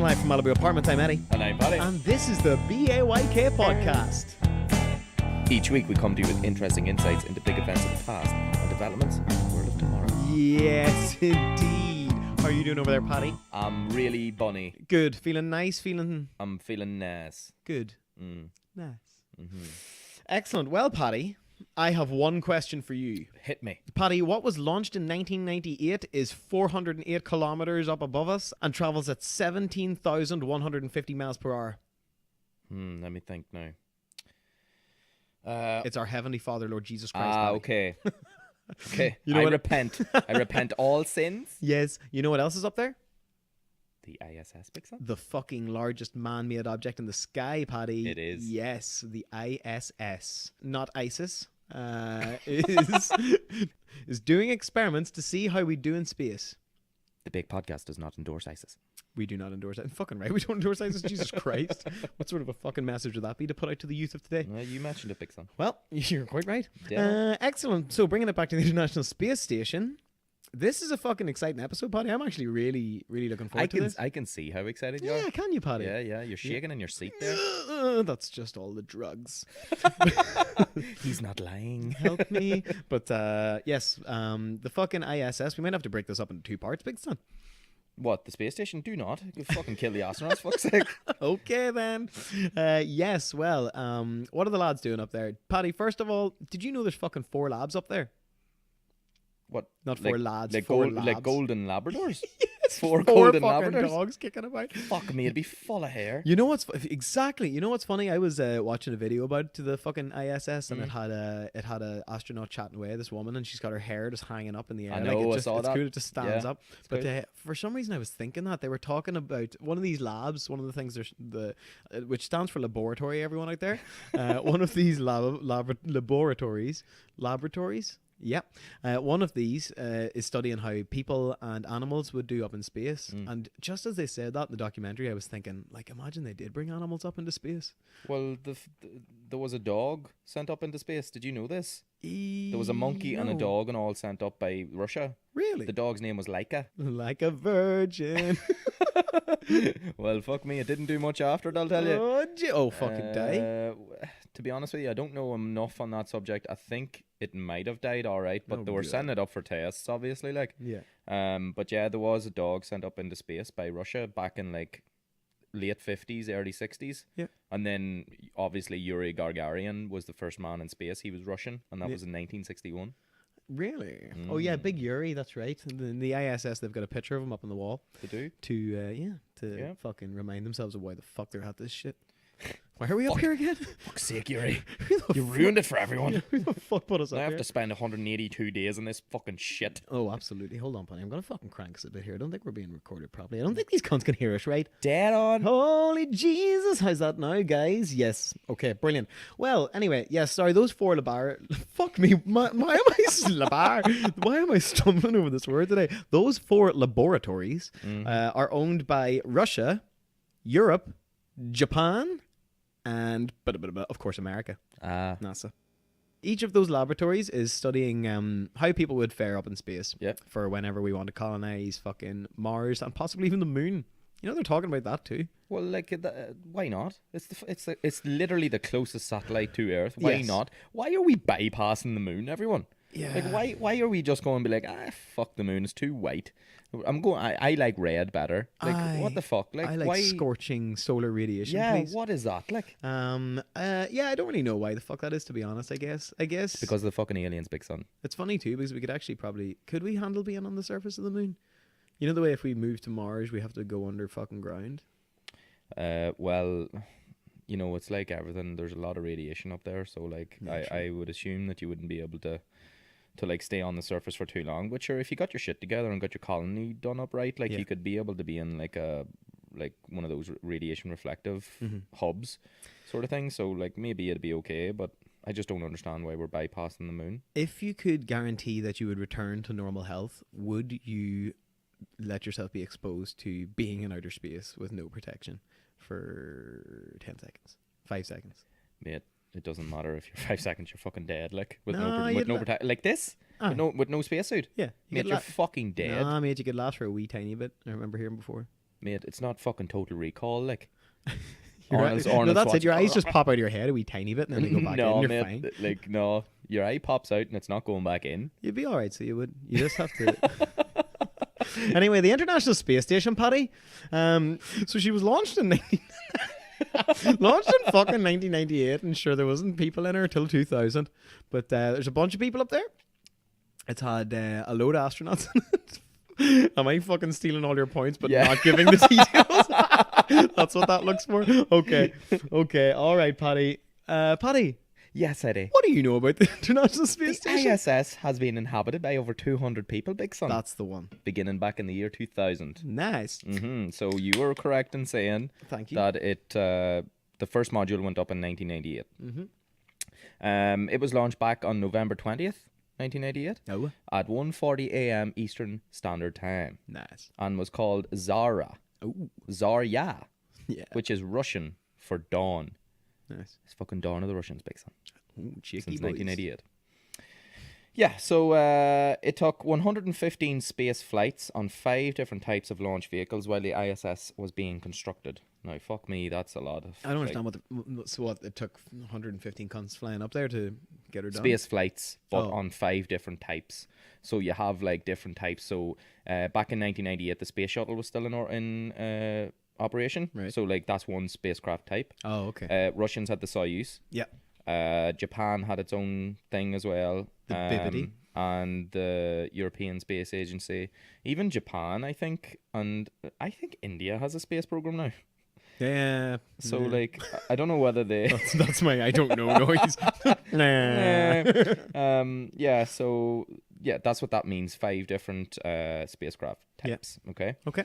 live from Malibu Apartments. I'm Eddie. And I'm Paddy. And this is the BAYK podcast. Each week we come to you with interesting insights into big events of the past and developments in the world of tomorrow. Yes, indeed. How are you doing over there, Paddy? I'm really bunny. Good. Feeling nice? I'm feeling nice. Good. Mm. Nice. Mm-hmm. Excellent. Well, Paddy, I have one question for you. Hit me. Paddy, what was launched in 1998 is 408 kilometers up above us and travels at 17,150 miles per hour. Let me think now. It's our Heavenly Father, Lord Jesus Christ. Paddy. Okay. Okay. You know I what? repent. I repent all sins. Yes. You know what else is up there? The ISS, big son. The fucking largest man-made object in the sky, Paddy. It is. Yes, the ISS, not ISIS, is doing experiments to see how we do in space. The big podcast does not endorse ISIS. We do not endorse that. Fucking right, we don't endorse ISIS. Jesus Christ. What sort of a fucking message would that be to put out to the youth of today? You mentioned it, big son. Well, you're quite right. Yeah. Excellent. So bringing it back to the International Space Station, this is a fucking exciting episode, Paddy. I'm actually really, really looking forward to this. I can see how excited you are. Yeah, can you, Paddy? Yeah. You're shaking in your seat there. That's just all the drugs. He's not lying. Help me. But yes, the fucking ISS, we might have to break this up into two parts, big son. What, the space station? Do not. You fucking kill the astronauts, fuck's sake. Okay, then. Yes, well, what are the lads doing up there? Paddy, first of all, did you know there's fucking 4 labs up there? What? Not 4 lads, like 4 labs. Like golden Labradors? Yes, 4 4 golden fucking Labradors? dogs kicking about. Fuck me, it'd be full of hair. You know what's exactly? You know what's funny? I was watching a video about it to the fucking ISS, and it had a astronaut chatting away. This woman, and she's got her hair just hanging up in the air. I know, like I saw it's that. cool. It just stands Yeah, up. But for some reason, I was thinking that they were talking about one of these labs. One of the things which stands for laboratory. Everyone out there, one of these laboratories. Yeah, one of these is studying how people and animals would do up in space. And just as they said that in the documentary, I was thinking, like, imagine they did bring animals up into space. Well, there was a dog sent up into space. Did you know this? There was a monkey and a dog and all sent up by Russia. Really? The dog's name was Laika. Like a virgin. Well, fuck me, it didn't do much after it, I'll tell you. Oh, fucking die. To be honest with you, I don't know enough on that subject. I think it might have died alright, but they were good. sending it up for tests, obviously, like. Yeah. But yeah, there was a dog sent up into space by Russia back in like late 50s, early 60s. Yeah. And then obviously Yuri Gagarin was the first man in space. He was Russian, and that was in 1961. Really? Oh, yeah, Big Yuri, that's right. In the ISS, they've got a picture of him up on the wall. They do? To fucking remind themselves of why the fuck they're at this shit. Why are we up here again? Fuck's sake, Yuri. Who the You ruined it for everyone. Yeah, who the fuck put us up I have here? to spend 182 days on this fucking shit. Oh, absolutely. Hold on, Penny. I'm going to fucking crank us a bit here. I don't think we're being recorded properly. I don't think these cunts can hear us, right? Dead on. Holy Jesus. How's that now, guys? Yes. Okay, brilliant. Well, anyway, yes, sorry, those 4 Fuck me. Why am I stumbling over this word today? Those 4 laboratories are owned by Russia, Europe, Japan, and of course America. NASA. Each of those laboratories is studying how people would fare up in space for whenever we want to colonize fucking Mars and possibly even the moon. You know, they're talking about that too. Well, like, why not? It's literally the closest satellite to Earth. Why not? Why are we bypassing the moon, everyone? Yeah. Like, why are we just going to be like, fuck the moon, it's too white. I like red better. Like, what the fuck? Like, I like why? scorching solar radiation, Yeah, please. what is that? Like, yeah, I don't really know why the fuck that is, to be honest. I guess because of the fucking aliens, big son. it's funny too, because we could actually could we handle being on the surface of the moon? You know the way if we move to Mars, we have to go under fucking ground. Well, you know, it's like everything. There's a lot of radiation up there, so like, I would assume that you wouldn't be able to like stay on the surface for too long. But sure, if you got your shit together and got your colony done up right, like you could be able to be in like one of those radiation reflective hubs sort of thing. So like maybe it'd be okay, but I just don't understand why we're bypassing the moon. If you could guarantee that you would return to normal health, would you let yourself be exposed to being in outer space with no protection for 10 seconds, 5 seconds? Mate, it doesn't matter if you're 5 seconds, you're fucking dead. Like with No, no protection, like this, with no spacesuit. Yeah, Mate, you're fucking dead. Nah, mate, you could last for a wee tiny bit. I remember hearing before. Mate, it's not fucking Total Recall, like. No, that's it. Your eyes just pop out of your head a wee tiny bit, and then they go back no, in. You're mate, fine. like, no. Your eye pops out and it's not going back in. You'd be all right. So you would. You just have to. Anyway, the International Space Station, Paddy. So she was launched in launched in fucking 1998, and sure there wasn't people in her till 2000. But there's a bunch of people up there. It's had a load of astronauts in it. Am I fucking stealing all your points but not giving the details? That's what that looks for. Okay. All right, Paddy. Paddy. Yes, Eddie. What do you know about the International Space Station? The ISS has been inhabited by over 200 people, Big Son. That's the one. Beginning back in the year 2000. Nice. So you were correct in saying Thank you. that the first module went up in 1998. It was launched back on November 20th, 1998 Oh. at 1:40 a.m. Eastern Standard Time. Nice. And was called Zarya. Oh. Zarya, Yeah. which is Russian for dawn. Nice. It's fucking dawn of the Russians, Big Son. Ooh, cheeky Since boys. 1988. Yeah, so it took 115 space flights on 5 different types of launch vehicles while the ISS was being constructed. Now, fuck me, that's a lot of... I don't understand what it took 115 cunts flying up there to get her done. Space flights, but Oh. on 5 different types. So you have like different types. So back in 1998, the space shuttle was still in operation. Right. So like that's one spacecraft type. Oh, okay. Russians had the Soyuz. Yeah. Japan had its own thing as well. The Bibbidi. And the European Space Agency. Even Japan, I think. And I think India has a space program now. Yeah. So like, I don't know whether they... That's my I don't know noise. Yeah, so yeah, that's what that means. 5 different spacecraft types. Okay. Okay.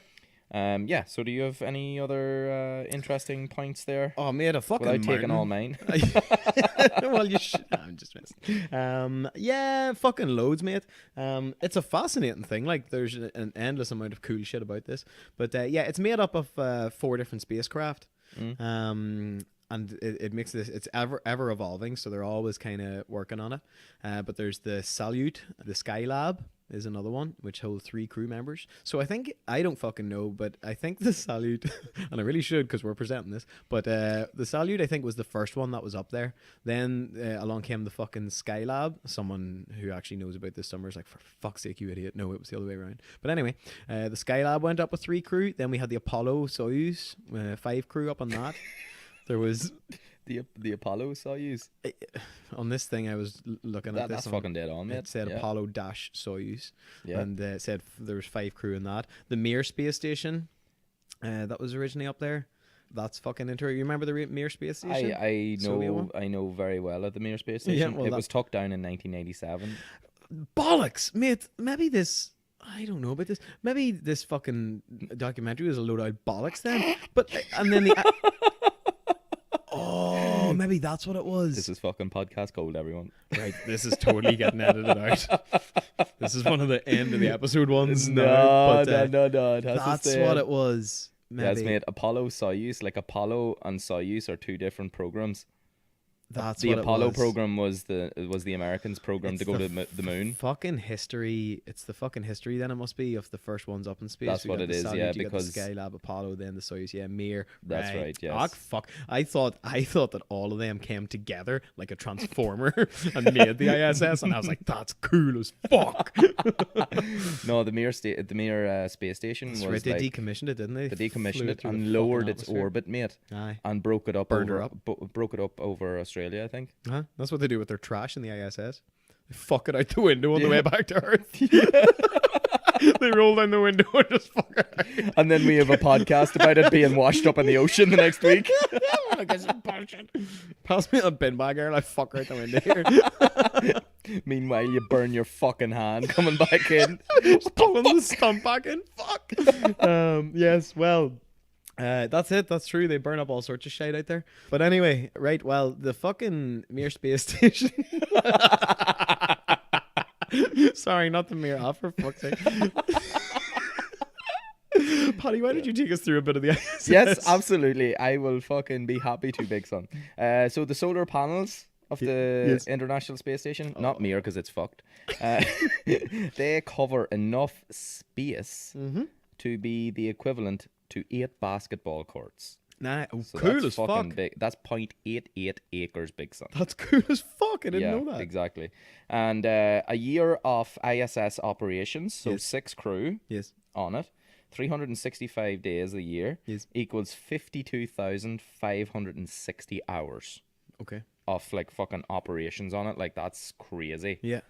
Yeah, so do you have any other interesting points there? Oh, mate, a fucking Without taking all mountain. mine. Well, you should. I'm just messing. Yeah, fucking loads, mate. It's a fascinating thing. Like, there's an endless amount of cool shit about this. But yeah, it's made up of 4 different spacecraft. And it makes this. It's ever evolving, so they're always kind of working on it. But there's the Salute, the Skylab is another one, which holds 3 crew members. So I don't fucking know, but I think the Salute, and I really should because we're presenting this, but the Salute I think was the first one that was up there. Then along came the fucking Skylab. Someone who actually knows about this summer is like, for fuck's sake, you idiot. No, it was the other way around. But anyway, the Skylab went up with 3 crew. Then we had the Apollo Soyuz, 5 crew up on that. There was... The Apollo Soyuz. On this thing I was looking at this. That's fucking dead on, mate. It said Apollo dash Soyuz. Yeah. And it said there was 5 crew in that. The Mir space station, that was originally up there. That's fucking interesting. You remember the Mir space station? I know very well at the Mir space station. well, it was tucked down in 1987. Bollocks, mate. Maybe this... I don't know about this. Maybe this fucking documentary was a load out bollocks then. But and then the... Oh, maybe that's what it was. This is fucking podcast gold, everyone. Right, this is totally getting edited out. This is one of the end of the episode ones. No. That's what it was. Maybe. Yes, mate. Apollo Soyuz, like Apollo and Soyuz are 2 different programs. That's the what Apollo it was. program was the Americans' program It's to go to the moon. Fucking history. It's the fucking history. Then it must be of the first ones up in space. That's We what got it the is, Salyut, yeah, you got because- the Skylab, Apollo, then the Soyuz, Mir. That's right, yes. Oh, fuck. I thought that all of them came together like a transformer and made the ISS, and I was like, that's cool as fuck. No, the Mir space station That's was right. They like, decommissioned it, didn't they? they decommissioned Flew it through the and fucking lowered its atmosphere. orbit, mate, Aye. and broke it up Burned her over up. broke it up over Australia, I think. Huh? That's what they do with their trash in the ISS. They fuck it out the window on the Yeah. way back to Earth. They roll down the window and just fuck it out. And then we have a podcast about it being washed up in the ocean the next week. I guess it's bullshit. Pass me a bin bag here and I fuck her out the window here. Meanwhile, you burn your fucking hand coming back in. Just pulling the stump back in. Fuck. Yes, well... that's it. That's true. They burn up all sorts of shit out there. But anyway, right. Well, the fucking Mir space station. Sorry, not the Mir. Oh, for fuck's sake. Paddy, why don't you take us through a bit of the ISS? Yes, absolutely. I will fucking be happy to, Big Son. So the solar panels of the Yes. International Space Station, not Mir because it's fucked, they cover enough space to be the equivalent to 8 basketball courts. Nah, So cool that's as fucking fuck. big. That's 0.88 acres, big son. That's cool as fuck. I didn't Yeah, know that. exactly. And a year of ISS operations, so Yes. 6 crew Yes. on it, 365 days a year Yes. equals 52,560 hours Okay. of like fucking operations on it. Like that's crazy. Yeah.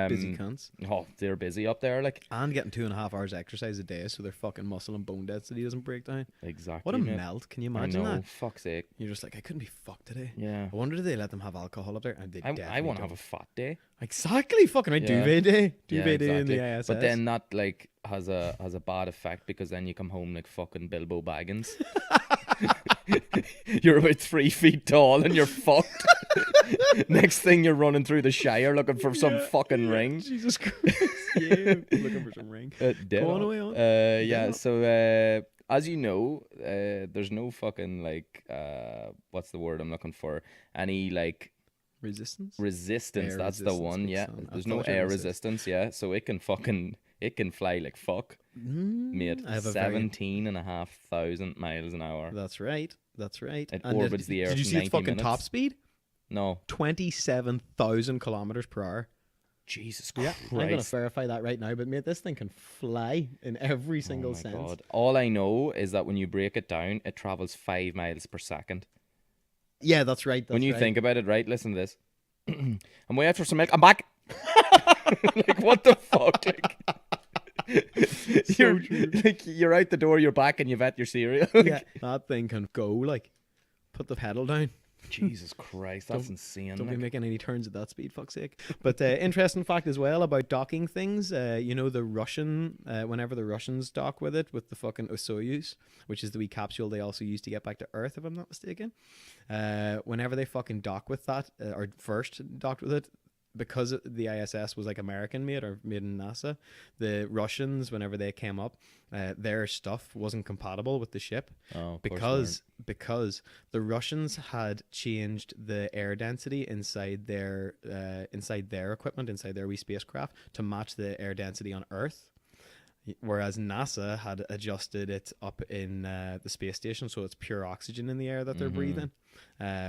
Busy cunts. Oh, they're busy up there. Like And getting 2.5 hours exercise a day so their fucking muscle and bone density doesn't break down. exactly. What a mate. melt. Can you I imagine know. that? Fuck's sake. You're just like, I couldn't be fucked today. Yeah. I wonder do they let them have alcohol up there? And they I definitely want to don't. have a fat day. Exactly. Fucking right. Yeah. Duvet day. Yeah, Duvet day in the exactly. ISS. But then that like has a bad effect because then you come home like fucking Bilbo Baggins. You're about 3 feet tall and you're fucked. Next thing you're running through the Shire looking for some fucking ring. Jesus Christ. Yeah. Looking for some ring. Dead Go on on. away on. Yeah, on. so as you know, there's no fucking like what's the word I'm looking for? Any like Resistance? resistance. Air that's the resistance, one. big Yeah, son. I there's no thought you were air gonna say- resistance. Yeah, so it can fly like fuck. Mate, I have a very 17,500 miles an hour. That's right. That's right. It And orbits the Earth Did you see its 90 fucking top minutes. speed? No, 27,000 kilometers per hour. Jesus Yeah, Christ. I'm gonna verify that right now. But mate, this thing can fly in every single Oh my sense. God. All I know is that when you break it down, it travels 5 miles per second. Yeah, that's right. That's When you right. think about it, right? Listen to this. I'm way out for some milk. I'm back. Like what the fuck? Like, you're out the door. You're back, and you've had your cereal. yeah, that thing can go like, put the pedal down. Jesus Christ, that's insane. Don't be like. making any turns at that speed, fuck's sake. But interesting fact as well about docking things. You know the Russian, whenever the Russians dock with it, with the fucking Soyuz, which is the wee capsule they also use to get back to Earth, if I'm not mistaken. Whenever they fucking dock with that, or first docked with it, because the ISS was like American made or made in NASA, the Russians, whenever they came up, their stuff wasn't compatible with the ship. Oh, of course because the Russians had changed the air density inside their equipment, inside their wee spacecraft, to match the air density on Earth. Whereas NASA had adjusted it up in the space station, so it's pure oxygen in the air that they're breathing,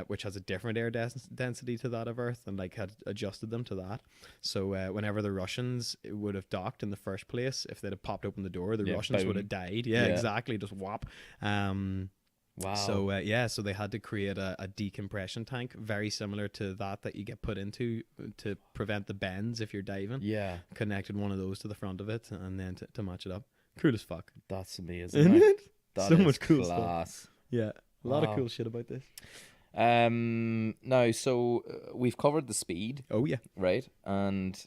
which has a different air density to that of Earth, and like had adjusted them to that. So whenever the Russians would have docked in the first place, if they'd have popped open the door, the Yeah, Russians would boom. have died. Yeah, Yeah. exactly, just whop. Wow. So so they had to create a decompression tank very similar to that you get put into to prevent the bends if you're diving. yeah, Connected one of those to the front of it and then to match it up. Cool as fuck. that's amazing. Isn't like. it? That So is much cool stuff. class. Yeah. A lot of Wow. cool shit about this. Now, so we've covered the speed, Oh yeah. right? And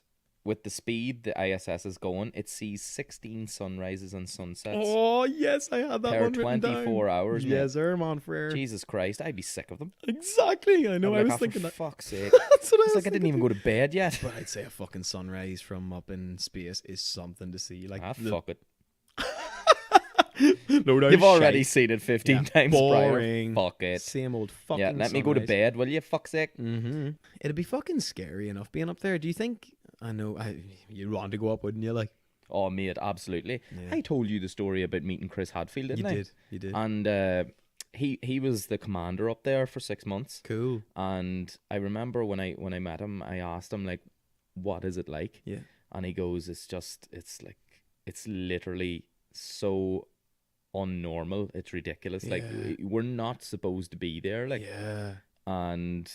with the speed the ISS is going, it sees 16 sunrises and sunsets Oh yes, I had that per one written 24 down. hours. mate. Yes, sir, man, for Jesus Christ, I'd be sick of them. exactly. I know. I'd I be was like, "Oh, thinking for that. fuck's sake. That's what I It's was like I didn't even go to bed yet. But I'd say a fucking sunrise from up in space is something to see. Like Fuck it. no doubt. You've already seen it 15 Yeah, times boring. prior. Fuck it. Same old fucking. Yeah, let me go to sunrise. bed, will you? Fuck's sake. Mm-hmm. It'd be fucking scary enough being up there. Do you think? I know. You'd want to go up, wouldn't you? Like, Oh, mate, absolutely. Yeah. I told you the story about meeting Chris Hadfield, didn't I? You did. And he was the commander up there for 6 months. Cool. And I remember when I met him, I asked him like, "What is it like?" Yeah. And he goes, it's literally so unnormal. It's ridiculous. Like Yeah. we're not supposed to be there. Like, Yeah. and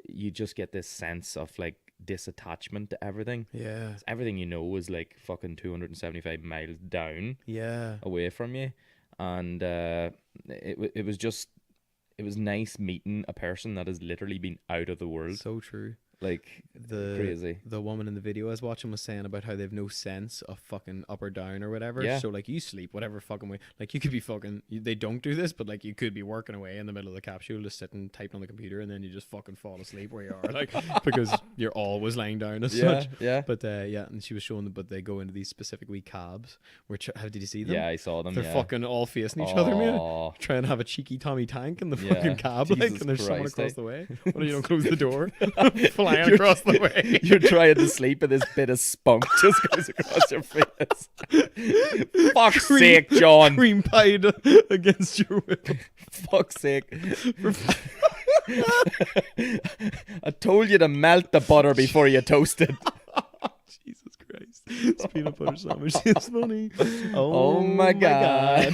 you just get this sense of like disattachment to everything. Yeah. Everything you know is like fucking 275 miles down Yeah. away from you, and it was nice meeting a person that has literally been out of the world. So true. Like crazy. The woman in the video I was watching was saying about how they've no sense of fucking up or down or whatever. Yeah. So like you sleep whatever fucking way. Like you could be fucking. They don't do this, but like you could be working away in the middle of the capsule, just sitting typing on the computer, and then you just fucking fall asleep where you are, like because you're always lying down as Yeah, such. yeah, But yeah, and she was showing them, but they go into these specific wee cabs. Which how did you see them? yeah. I saw them. They're yeah. fucking all facing each other, man. Aw. Try and have a cheeky Tommy tank in the Yeah, fucking cab, Jesus like, and there's someone Christ, across the way. What, you don't close the door? flying across the way. You're trying to sleep and this bit of spunk just goes across your face. Fuck's sake, John. Cream pied against your will. Fuck's sake. I told you to melt the butter before you toast it. Jesus Christ. This peanut butter sandwich is funny. Oh my God.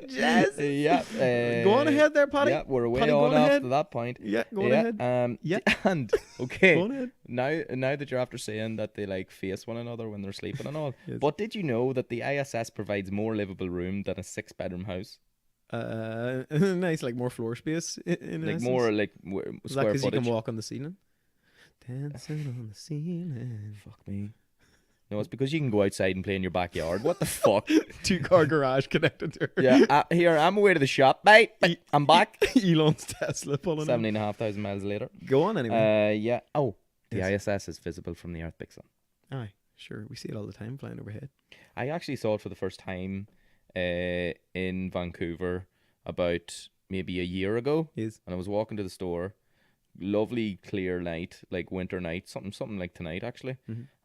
Jesse. Yeah. Go on ahead there, Paddy. Yeah, we're way Paddy, go on ahead. after that point. Yeah, go on ahead. Yeah. Yeah. And okay. Go on ahead. Now that you're after saying that they like face one another when they're sleeping and all, Yes. but did you know that the ISS provides more livable room than a 6-bedroom house? Nice, like more floor space in Like essence. more like Is that square because you footage. can walk on the ceiling? Dancing on the ceiling. Fuck me. No, it's because you can go outside and play in your backyard. What the fuck? 2-car garage connected to her. Yeah, here, I'm away to the shop, mate. I'm back. Elon's Tesla pulling in. 7,500 miles later. Go on anyway. Yeah. Oh, the Yes. ISS is visible from the Earth, big son. Aye, sure. We see it all the time flying overhead. I actually saw it for the first time in Vancouver about maybe a year ago. Is And I was walking to the store. Lovely clear night, like winter night, something like tonight actually.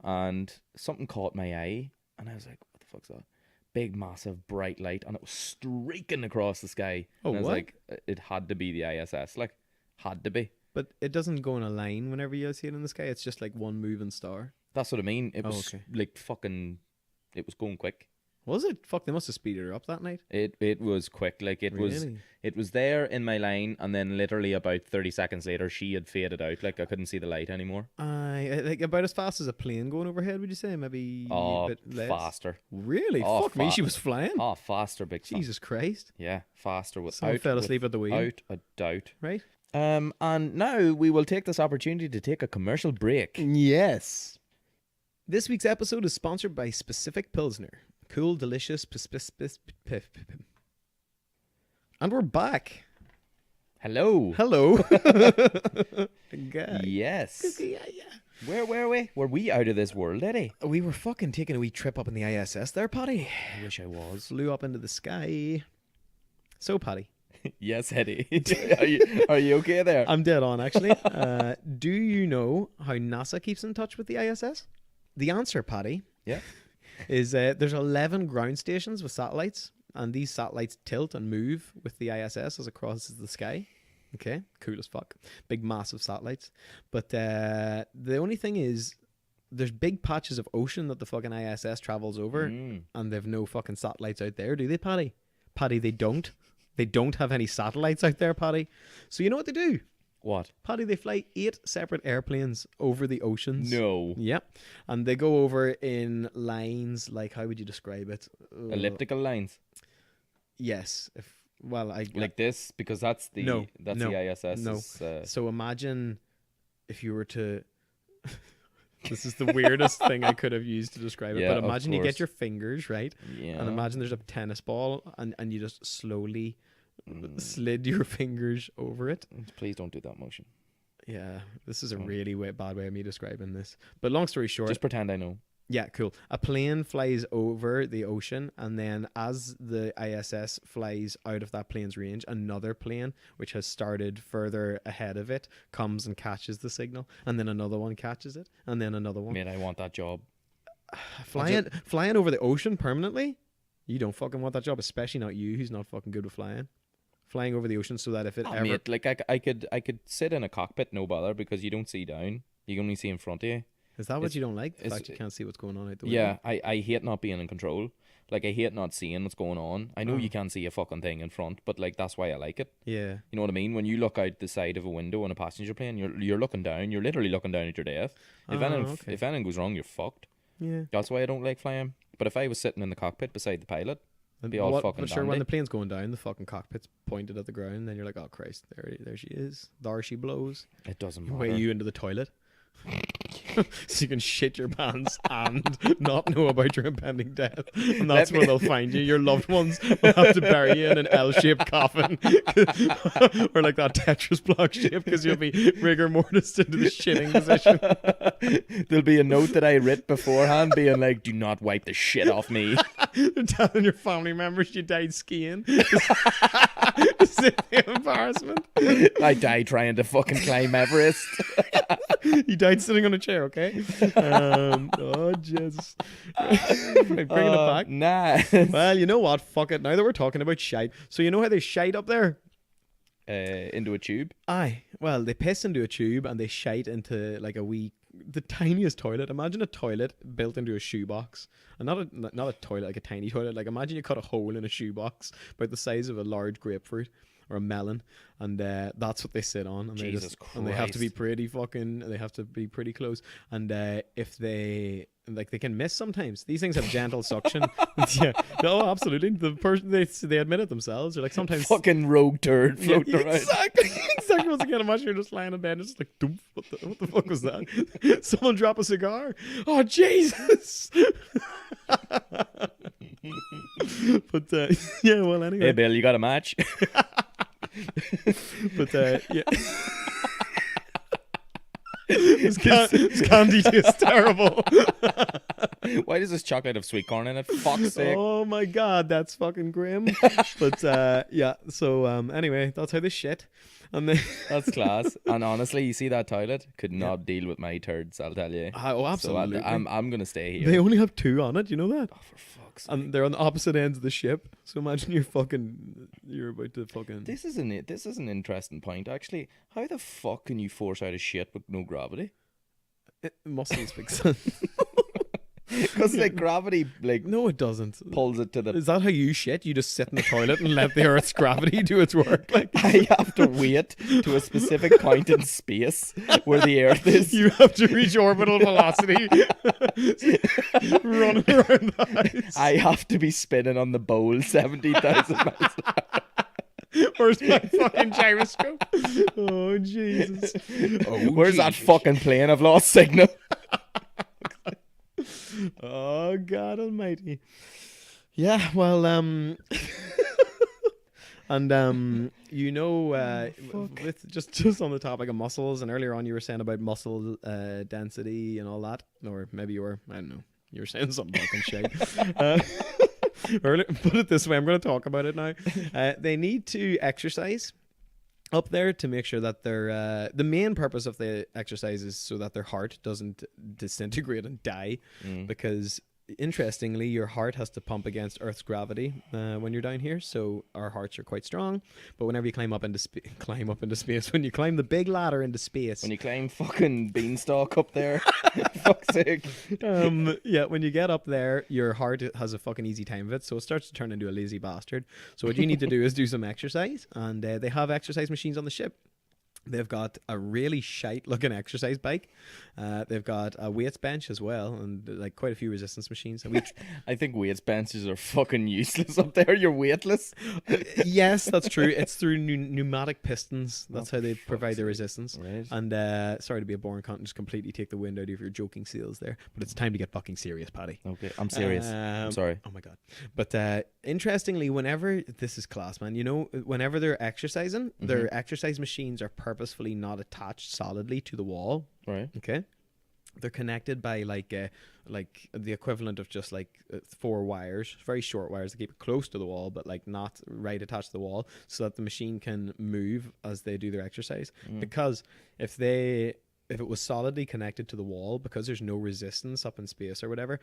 And something caught my eye and I was like, what the fuck's that? Big massive bright light and it was streaking across the sky. Oh, and I was what? like, it had to be the ISS, like had to be. But it doesn't go in a line whenever you see it in the sky. It's just like one moving star. That's what I mean. It was okay. like fucking, it was going quick. Was it? Fuck, they must have speeded her up that night. It was quick. Like it was Really? it was there in my line and then literally about 30 seconds later she had faded out. Like I couldn't see the light anymore. Aye, like about as fast as a plane going overhead, would you say? Maybe Oh, a bit less? faster. Really? Oh, Fuck me, she was flying. Oh, faster, big son. Jesus Christ. Yeah, faster Someone fell asleep at the wheel. without a doubt. Right? And now we will take this opportunity to take a commercial break. Yes. This week's episode is sponsored by Specific Pilsner. Cool, delicious, and we're back. Hello. Hello. Yes. Yeah. Where were we? Were we out of this world, Eddie? We were fucking taking a wee trip up in the ISS there, Paddy. I wish I was. Flew up into the sky. So, Paddy. Yes, Eddie. Are you okay there? I'm dead on, actually. Do you know how NASA keeps in touch with the ISS? The answer, Paddy, Yeah. is there's 11 ground stations with satellites, and these satellites tilt and move with the ISS as it crosses the sky. Okay, cool as fuck. Big, massive satellites. But the only thing is, there's big patches of ocean that the fucking ISS travels over, and they've no fucking satellites out there, do they, Paddy? Paddy, they don't. They don't have any satellites out there, Paddy. So you know what they do? What? Paddy, they fly 8 separate airplanes over the oceans. No. Yep. And they go over in lines, like, how would you describe it? Elliptical lines. Yes. Like this, because that's the the ISS. No. So imagine if you were to... This is the weirdest thing I could have used to describe it. Yeah, But imagine of you get course. your fingers, right? Yeah. And imagine there's a tennis ball and you just slowly slid your fingers over it. Please don't do that motion. Yeah, this is a really bad way of me describing this. But long story short, Just pretend I know. yeah, cool. A plane flies over the ocean, and then as the ISS flies out of that plane's range, another plane, which has started further ahead of it, comes and catches the signal, and then another one catches it, and then another one. Mate, I want that job. Flying over the ocean permanently? You don't fucking want that job, especially not you, who's not fucking good with flying. Flying over the ocean so that if it ever... Mate, like I could sit in a cockpit, no bother, because you don't see down. You can only see in front of you. Is that what it's- you don't like? The it's- fact you can't see what's going on out the window? Yeah, I hate not being in control. Like, I hate not seeing what's going on. I know you can't see a fucking thing in front, but, like, that's why I like it. Yeah. You know what I mean? When you look out the side of a window on a passenger plane, you're looking down. You're literally looking down at your death. If anything goes wrong, you're fucked. Yeah. That's why I don't like flying. But if I was sitting in the cockpit beside the pilot, it'd be all fucking But sure, when dandy. the plane's going down, the fucking cockpit's pointed at the ground, and then you're like, oh, Christ, there she is. There she blows. It doesn't Way matter. you into the toilet. So you can shit your pants and not know about your impending death. And that's where they'll find you. Your loved ones will have to bury you in an L-shaped coffin. Or like that Tetris block shape, because you'll be rigor mortis into the shitting position. There'll be a note that I writ beforehand being like, do not wipe the shit off me. They're telling your family members you died skiing. To save the embarrassment. I died trying to fucking climb Everest. You died sitting on a chair, okay? Oh, Jesus. Bringing it back. Nah. Well, you know what? Fuck it. Now that we're talking about shite. So you know how they shite up there? Into a tube. Aye. Well, they piss into a tube and they shite into like the tiniest toilet. Imagine a toilet built into a shoebox. And not a toilet, like a tiny toilet. Like imagine you cut a hole in a shoebox about the size of a large grapefruit or a melon, and that's what they sit on. And Jesus and they have to be Christ. they have to be pretty close. And if they they can miss sometimes. These things have gentle suction. Yeah. No, absolutely. The person they admit it themselves. They're like sometimes Fucking rogue turd floating around. Exactly. Once again, imagine you're just lying in bed and it's like, doomp, what the fuck was that? Someone drop a cigar. Oh, Jesus. But yeah, well, anyway. Hey, Bill, you got a match? But yeah. This candy tastes terrible. Why does this chocolate have sweet corn in it? Fuck's sake. Oh my god, that's fucking grim. But yeah, so anyway, that's how they shit. And then That's class. And honestly, you see that toilet? Could not deal with my turds, I'll tell you. Oh, absolutely. So I'm going to stay here. They only have 2 on it, you know that? Oh, for fuck's sake. And they're on the opposite ends of the ship. So imagine you're about to fucking... This is an interesting point, actually. How the fuck can you force out a shit with no gravity? It muscles make sense. Because like gravity No, it doesn't. pulls it to the... Is that how you shit? You just sit in the toilet and let the Earth's gravity do its work? Like I have to wait to a specific point in space where the Earth is. you have to reach orbital velocity, running around the house. I have to be spinning on the bowl 70,000 miles an hour. Where's my fucking gyroscope? Oh, Jesus. Where's that fucking plane? I've lost signal. Oh, God almighty. Yeah, well, and you know, with just on the topic of muscles, and earlier on you were saying about muscle density and all that, or maybe you were, I don't know, you were saying something fucking shit. Earlier, put it this way, I'm going to talk about it now. They need to exercise up there to make sure that their the main purpose of the exercise is so that their heart doesn't disintegrate and die, because interestingly your heart has to pump against Earth's gravity when you're down here, so our hearts are quite strong. But whenever you climb up into space, when you climb the big ladder into space, When you climb fucking beanstalk up there, fuck's sake. yeah, when you get up there, your heart has a fucking easy time of it, so it starts to turn into a lazy bastard. So what you need to do is do some exercise, and they have exercise machines on the ship. They've got a really shite looking exercise bike. They've got a weights bench as well, and like quite a few resistance machines. And I think weights benches are fucking useless up there. You're weightless. yes, that's true. It's through pneumatic pistons. That's how they provide the resistance. Right. And sorry to be a boring cunt and just completely take the wind out of your joking seals there, but it's time to get fucking serious, Paddy. Okay, I'm serious. I'm sorry. Oh my god. But interestingly, whenever this is class, man, you know, whenever they're exercising, their exercise machines are purposefully not attached solidly to the wall. Right. Okay. They're connected by like the equivalent of just like 4 wires, very short wires that keep it close to the wall, but like not right attached to the wall, so that the machine can move as they do their exercise. Because if it was solidly connected to the wall, because there's no resistance up in space or whatever,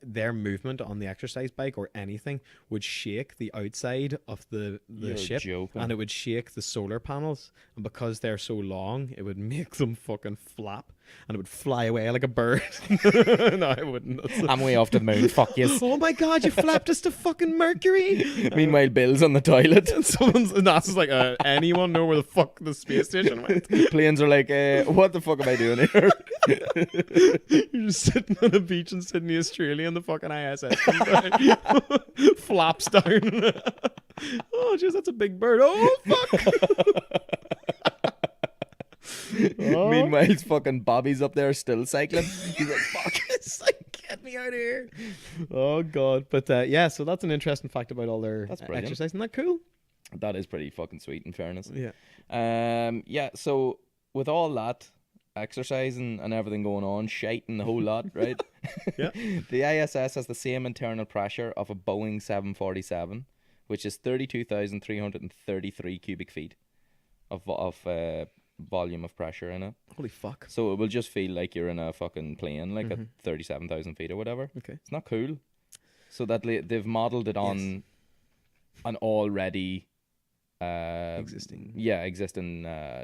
their movement on the exercise bike or anything would shake the outside of the You're ship, joking. and it would shake the solar panels. And because they're so long, it would make them fucking flap, and it would fly away like a bird. No, I wouldn't. I'm way off to the moon. Fuck yes. Oh my god, you flapped us to fucking Mercury. Meanwhile, Bill's on the toilet. Someone's NASA's like, anyone know where the fuck the space station went? Planes are like, what the fuck am I doing here? You're just sitting on a beach in Sydney, Australia, and the fucking ISS comes down, flops down. Oh, jeez, that's a big bird. Oh, fuck. Oh, Meanwhile, Meanwhile, fucking Bobby's up there still cycling. He's like, fuck. It's like, get me out of here. Oh god. But yeah, so that's an interesting fact about all their That's brilliant. exercise. Isn't that cool? That is pretty fucking sweet, in fairness. Yeah. Yeah, so with all that exercising and everything going on, shiting the whole lot, right? Yeah. The ISS has the same internal pressure of a Boeing 747, which is 32,333 cubic feet of volume of pressure in it. Holy fuck. So it will just feel like you're in a fucking plane, like at 37,000 feet or whatever. Okay. It's not cool. So that they've modeled it on an already Existing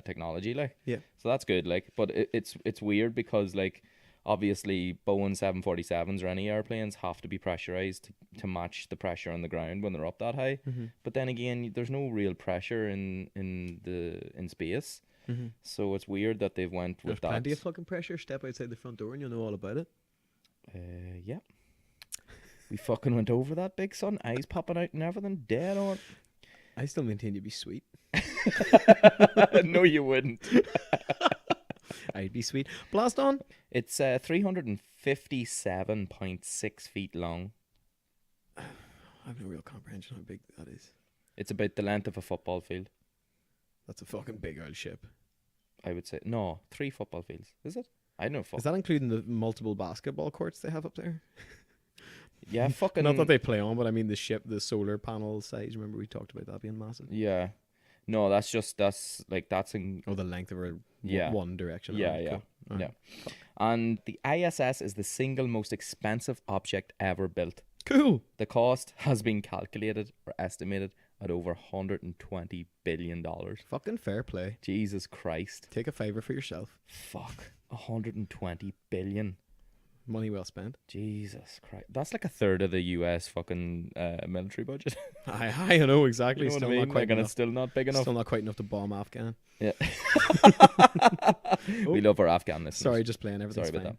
technology, like. Yeah. So that's good, like. But it's weird because, like, obviously Boeing 747s or any airplanes have to be pressurized to match the pressure on the ground when they're up that high. But then again, there's no real pressure in space. So it's weird that they've went There's with that. plenty of fucking pressure. Step outside the front door and you'll know all about it. Yeah. We fucking went over that, big son. Eyes popping out and everything. Dead on. I still maintain you'd be sweet. No, you wouldn't. I'd be sweet. Blast on. It's 357.6 feet long. I have no real comprehension how big that is. It's about the length of a football field, That's a fucking big old ship. I would say. No, 3 football fields. Is it? I don't know. Is that including the multiple basketball courts they have up there? Yeah, fucking. Not that they play on, but I mean the ship, the solar panel size. Remember we talked about that being massive? Yeah. No, that's in. Oh, the length of one direction. Yeah, Oh, yeah, cool. yeah. Alright. And the ISS is the single most expensive object ever built. Cool. The cost has been calculated or estimated at over $120 billion. Fucking fair play. Jesus Christ. Take a favor for yourself. Fuck. 120 billion. Money well spent. Jesus Christ. That's like a third of the US fucking military budget. I know exactly. You know what Still I mean? not quite Like, and enough. it's still not big enough. Still not quite enough to bomb Afghan. Yeah. We love our Afghan listeners. Sorry, just playing. Everything's Sorry about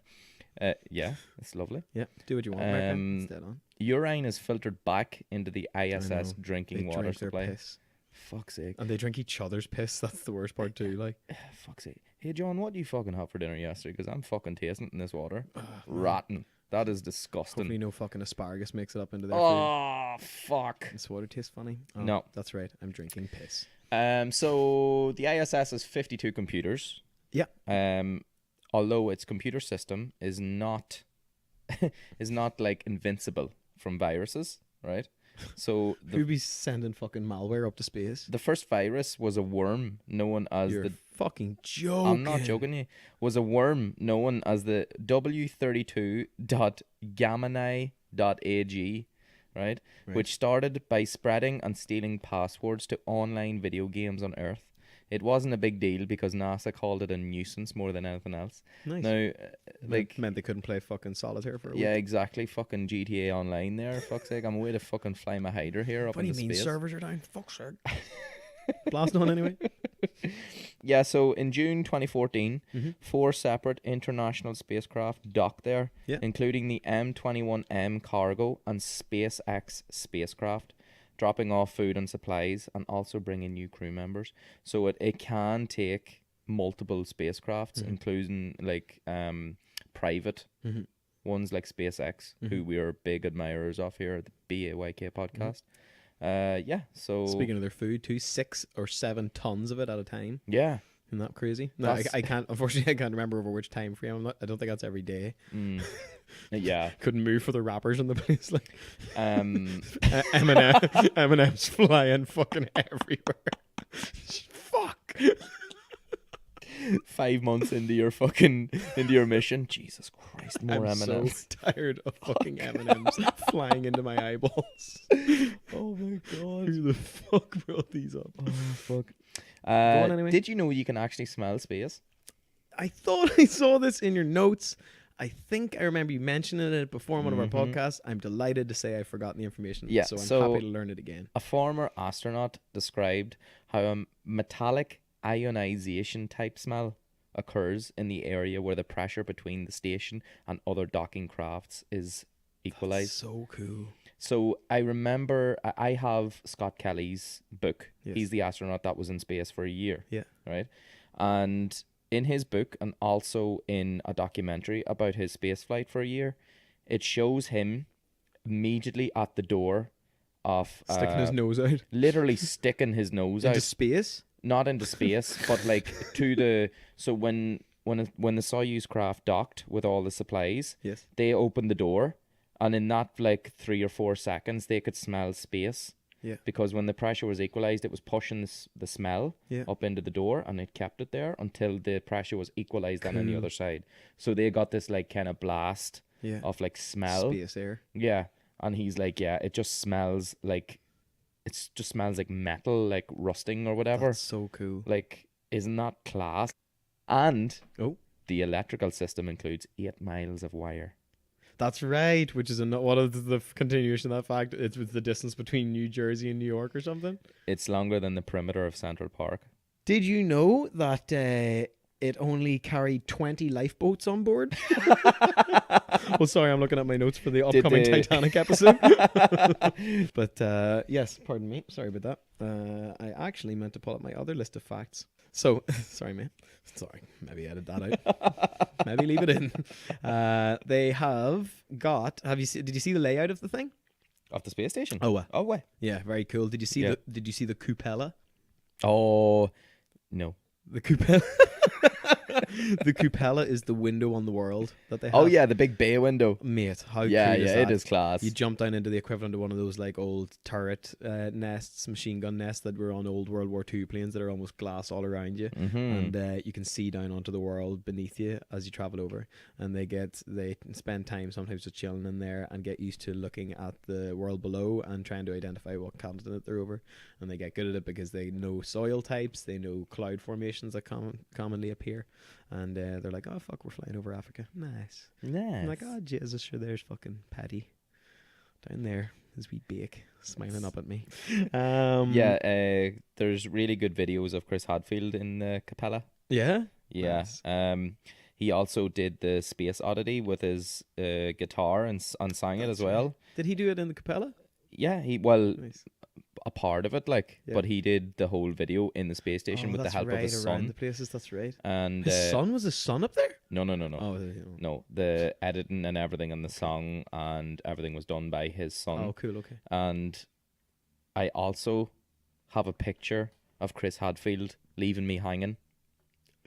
fine. that. Yeah, it's lovely. Yeah, do what you want, America. Um, It's dead on. Urine is filtered back into the I ISS know. drinking They water drink their supply. piss. Fuck's sake. And they drink each other's piss. That's the worst part too. Like, Fuck's sake. Hey, John, what do you fucking have for dinner yesterday? Because I'm fucking tasting it in this water. man. Rotten. That is disgusting. Hopefully no fucking asparagus makes it up into their food. Oh, fuck. This water tastes funny. Oh, No. That's right. I'm drinking piss. So the ISS has 52 computers. Yeah. Although its computer system is not like invincible from viruses, right? So Who'd be sending fucking malware up to space? the first virus was a worm known as You're the fucking joking. I'm not joking you. Was a worm known as the W32.gamini.ag, right? Which started by spreading and stealing passwords to online video games on Earth. It wasn't a big deal because NASA called it a nuisance more than anything else. Nice. Now, like, meant they couldn't play fucking solitaire for a yeah, week. exactly. Fucking GTA Online there. Fuck's sake. I'm away to fucking fly my hider here up What do you into mean space. servers are down? Fuck's sake. Blast on anyway. Yeah, so in June 2014, Mhm. 4 separate international spacecraft docked there, Yeah. including the M21M cargo and SpaceX spacecraft, dropping off food and supplies and also bringing new crew members. So it can take multiple spacecrafts, including like private Mhm. ones like SpaceX, who we are big admirers of here at the BAYK podcast. Yeah, so Speaking of their food too, 6 or 7 tons of it at a time. yeah. Isn't that crazy? No, That's- I can't. Unfortunately, I can't remember over which time frame. I don't think that's every day. Mm. Yeah. Couldn't move for the wrappers in the place. Like Um M&M's flying fucking everywhere. Fuck. 5 months into your mission. Jesus Christ, more I'm so M&Ms. tired of fucking M&M's flying into my eyeballs. Oh my god. Who the fuck brought these up? Oh fuck. on anyway. Did you know you can actually smell space? I thought I saw this in your notes. I think I remember you mentioning it before in one of our Mhm. podcasts. I'm delighted to say I've forgotten the information. Yeah, So I'm so- happy to learn it again. A former astronaut described how a metallic ionization type smell occurs in the area where the pressure between the station and other docking crafts is equalized. So cool. So I remember I have Scott Kelly's book. Yes. He's the astronaut that was in space for a year. Yeah. Right. And in his book and also in a documentary about his space flight for a year, it shows him immediately at the door of Sticking his nose out literally sticking his nose into out, space. not into space, but like to the so when the Soyuz craft docked with all the supplies, Yes. they opened the door, and in that like 3 or 4 seconds, they could smell space. Yeah. Because when the pressure was equalized, it was pushing the smell Yeah. up into the door, and it kept it there until the pressure was equalized on the Cool. other side. So they got this like kind of blast Yeah. of like smell. Space air. Yeah. And he's like, yeah, it just smells like metal, like rusting or whatever. That's so cool. Like, isn't that class? And Oh. the electrical system includes 8 miles of wire. That's right, which is one of the continuation of that fact. It's with the distance between New Jersey and New York or something. It's longer than the perimeter of Central Park. Did you know that it only carried 20 lifeboats on board? Well, sorry, I'm looking at my notes for the upcoming Titanic episode. But yes, pardon me. Sorry about that. I actually meant to pull up my other list of facts. So, sorry, mate. Sorry, maybe edit that out. Maybe leave it in. They have got. Did you see the layout of the thing? Of the space station? Oh, Oh, way. yeah, very cool. Did you see Yeah. Did you see the cupola? Oh, no. The cupola. The cupola is the window on the world that they have. Oh, yeah, the big bay window. Mate, how Yeah, cool is yeah, that? it is class. You jump down into the equivalent of one of those like old turret nests, machine gun nests that were on old World War II planes that are almost glass all around you, Mm-hmm. and you can see down onto the world beneath you as you travel over. And they spend time sometimes just chilling in there and get used to looking at the world below and trying to identify what continent they're over. And they get good at it because they know soil types, they know cloud formations that commonly appear, and they're like, oh fuck, we're flying over Africa. Nice. Nice. I'm like, oh Jesus, sure, there's fucking Paddy down there, his wee bake, smiling up at me. Yeah, there's really good videos of Chris Hadfield in the Capella. Yeah? Yeah. Nice. He also did the Space Oddity with his guitar and sang it That's as well. right. Did he do it in the Capella? Yeah, Nice. a part of it, like, Yeah. but he did the whole video in the space station Oh, with the that's help right, of his around son. the places, that's right. And His son? Was his son up there? no, Oh, no, the editing and everything and the song and everything was done by his son. oh, cool, okay. And I also have a picture of Chris Hadfield leaving me hanging.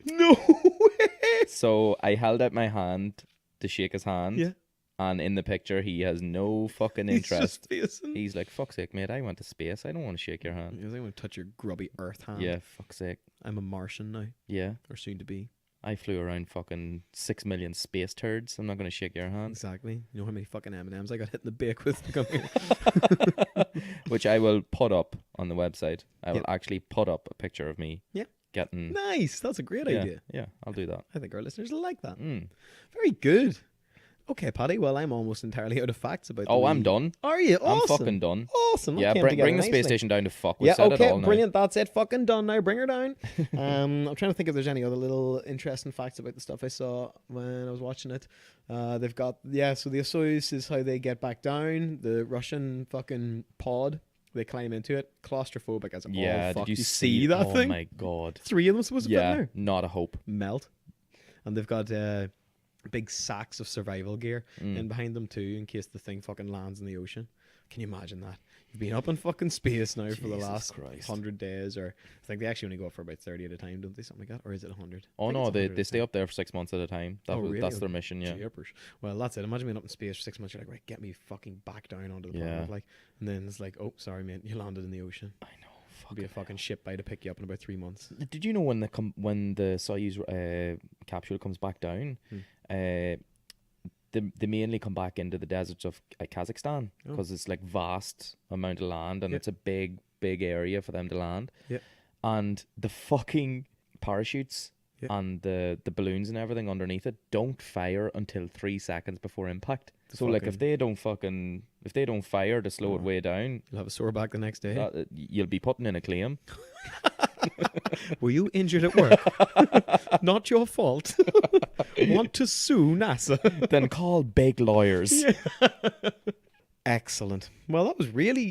No way! So I held out my hand to shake his hand. Yeah. And in the picture, he has no fucking He's interest. just facing. He's like, fuck's sake, mate, I went to space. I don't want to shake your hand. He was like, I want to touch your grubby earth hand. Yeah, fuck's sake. I'm a Martian now, Yeah. or soon to be. I flew around fucking 6 million space turds. I'm not going to shake your hand. Exactly. You know how many fucking M&Ms I got hit in the bake with? Come here. Which I will put up on the website. I will Yep. actually put up a picture of me Yeah. getting... Nice. That's a great yeah, idea. yeah, I'll do that. I think our listeners will like that. Mm. Very good. Okay, Paddy. Well, I'm almost entirely out of facts about. Oh, the I'm wee- done. Are you? Awesome. I'm fucking done. Awesome. That Yeah, came bring together the space nicely. station down to fuck. We've Yeah. said it Okay. all now. Brilliant. That's it. Fucking done now. Bring her down. I'm trying to think if there's any other little interesting facts about the stuff I saw when I was watching it. They've got So the Soyuz is how they get back down. The Russian fucking pod. They climb into it. Claustrophobic as Yeah, oh, fuck. did you see that oh thing? my god. 3 of them supposed to fit in Yeah, there. not a hope. Melt. And they've got big sacks of survival gear in behind them too, in case the thing fucking lands in the ocean. Can you imagine that? You've been up in fucking space now for the Jesus last Christ. 100 days, or I think they actually only go up for about 30 at a time, don't they? Something like that, or is it 100? Oh no, they stay up there for 6 months at a time. Oh, really? That's their mission, yeah. Jeepers. Well, that's it. Imagine being up in space for 6 months. You're like, right, get me fucking back down onto the Yeah. planet, like, and then it's like, oh, sorry, mate, you landed in the ocean. I know. There'll be a fucking ship by to pick you up in about 3 months. Did you know when the Soyuz capsule comes back down, they mainly come back into the deserts of Kazakhstan Oh. because it's like vast amount of land and Yeah. it's a big area for them to land. Yeah. And the fucking parachutes Yeah. and the balloons and everything underneath it don't fire until 3 seconds before impact. The So like fucking- if they don't fire to slow it Oh. way down, You'll have a sore back the next day. you'll be putting in a claim. Were you injured at work? Not your fault. Want to sue NASA? Then call big lawyers. Excellent. Well, that was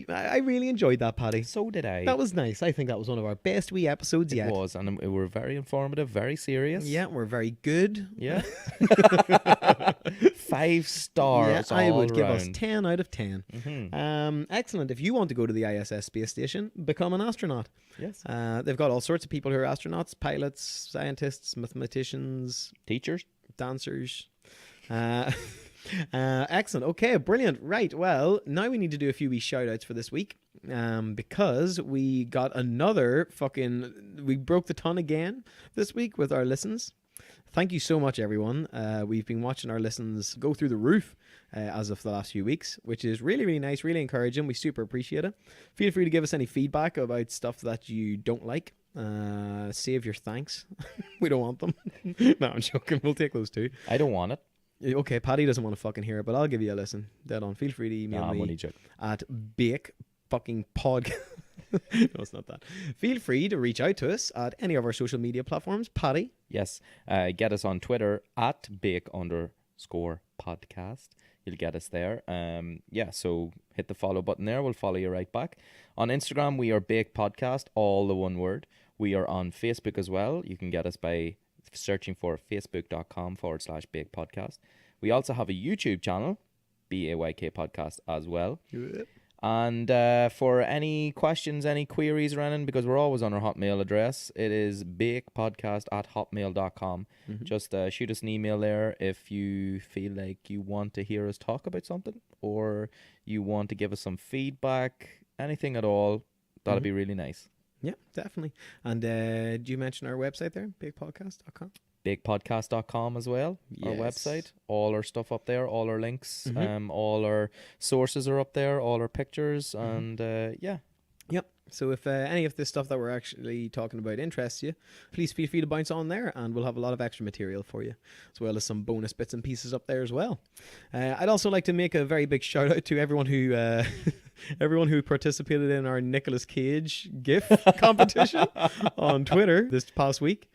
I really enjoyed that, Paddy. So did I. That was nice. I think that was one of our best wee episodes yet. It was, and we were very informative, very serious. Yeah, we're very good. Yeah. 5 stars. Yeah, I would all give us round. 10 out of 10. Excellent. If you want to go to the ISS space station, become an astronaut. Yes. They've got all sorts of people who are astronauts, pilots, scientists, mathematicians, Teachers. dancers. Excellent. Okay, brilliant. Right. Well, now we need to do a few wee shout outs for this week. Because we got we broke the ton again this week with our listens. Thank you so much, everyone. We've been watching our listens go through the roof as of the last few weeks, which is really, really nice, really encouraging. We super appreciate it. Feel free to give us any feedback about stuff that you don't like. Save your thanks. We don't want them. No, I'm joking. We'll take those too. I don't want it. Okay, Paddy doesn't want to fucking hear it, but I'll give you a listen. Dead on. Feel free to email I'm me only joking. at bake fucking pod. No, it's not that. Feel free to reach out to us at any of our social media platforms. Paddy. Yes. Get us on Twitter at bake_podcast. You'll get us there. So hit the follow button there. We'll follow you right back. On Instagram, we are Bake Podcast, all the one word. We are on Facebook as well. You can get us by searching for facebook.com/Bake Podcast. We also have a YouTube channel, BAYK Podcast as well. And for any questions, any queries, Renan, because we're always on our Hotmail address, it is bakepodcast@hotmail.com. Just shoot us an email there if you feel like you want to hear us talk about something or you want to give us some feedback, anything at all. That'd be really nice. Yeah, definitely. And do you mention our website there, bakepodcast.com? Bakepodcast.com as well, our Yes. website. All our stuff up there, all our links, all our sources are up there, all our pictures, and yeah. Yep. So if any of this stuff that we're actually talking about interests you, please feel free to bounce on there and we'll have a lot of extra material for you, as well as some bonus bits and pieces up there as well. I'd also like to make a very big shout out to everyone who everyone who participated in our Nicolas Cage GIF competition on Twitter this past week.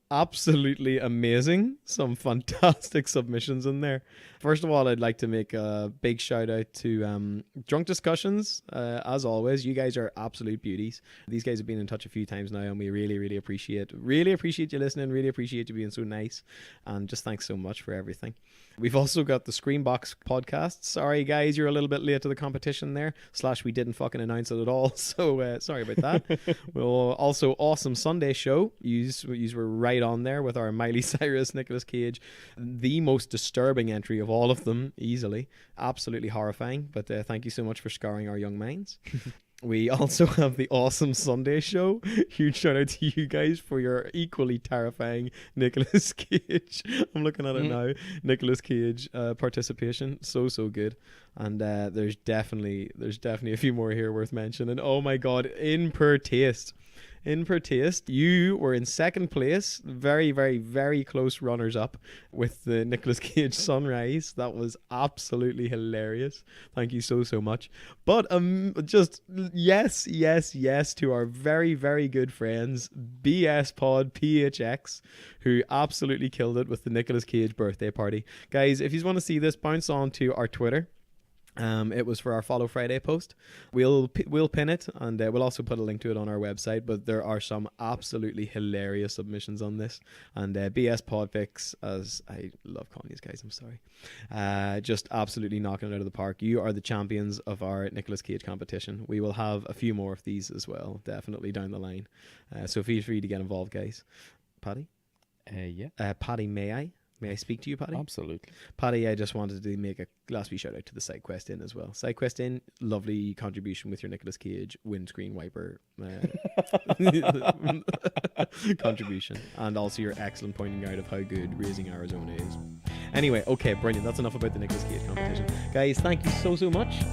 Absolutely amazing. Some fantastic submissions in there. First of all, I'd like to make a big shout out to Drunk Discussions. As always, you guys are absolute beauties. These guys have been in touch a few times now and we really appreciate you listening, really appreciate you being so nice, and just thanks so much for everything. We've also got the Screenbox podcast. Sorry guys, you're a little bit late to the competition there, / we didn't fucking announce it at all, so sorry about that. We'll also Awesome Sunday Show. You were right on there with our Miley Cyrus, Nicolas Cage, the most disturbing entry of all of them, easily. Absolutely horrifying, but thank you so much for scarring our young minds. We also have the Awesome Sunday Show. Huge shout out to you guys for your equally terrifying Nicolas Cage. I'm looking at it now. Nicolas Cage participation. So good. And there's definitely a few more here worth mentioning. Oh my god, In Per Taste, you were in second place, very close runners up with the Nicolas Cage Sunrise. That was absolutely hilarious. Thank you so much. But just yes to our very good friends BS Pod PHX, who absolutely killed it with the Nicolas Cage birthday party. Guys, if you want to see this, bounce on to our Twitter. It was for our Follow Friday post. We'll pin it, and we'll also put a link to it on our website. But there are some absolutely hilarious submissions on this, and BS Podfix, as I love calling these guys, I'm sorry, just absolutely knocking it out of the park. You are the champions of our Nicolas Cage competition. We will have a few more of these as well, definitely down the line. So feel free to get involved, guys. Paddy? Yeah. Paddy, may I speak to you, Paddy? Absolutely. Paddy, I just wanted to make a last wee shout out to the SideQuest Inn as well. SideQuest Inn, lovely contribution with your Nicolas Cage windscreen wiper contribution, and also your excellent pointing out of how good Raising Arizona is. Anyway, okay, brilliant. That's enough about the Nicolas Cage competition. Guys, thank you so much.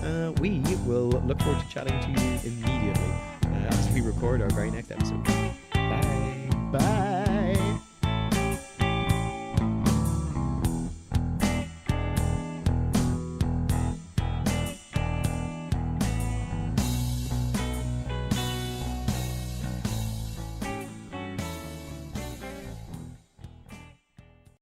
We will look forward to chatting to you immediately as we record our very next episode. Bye. Bye.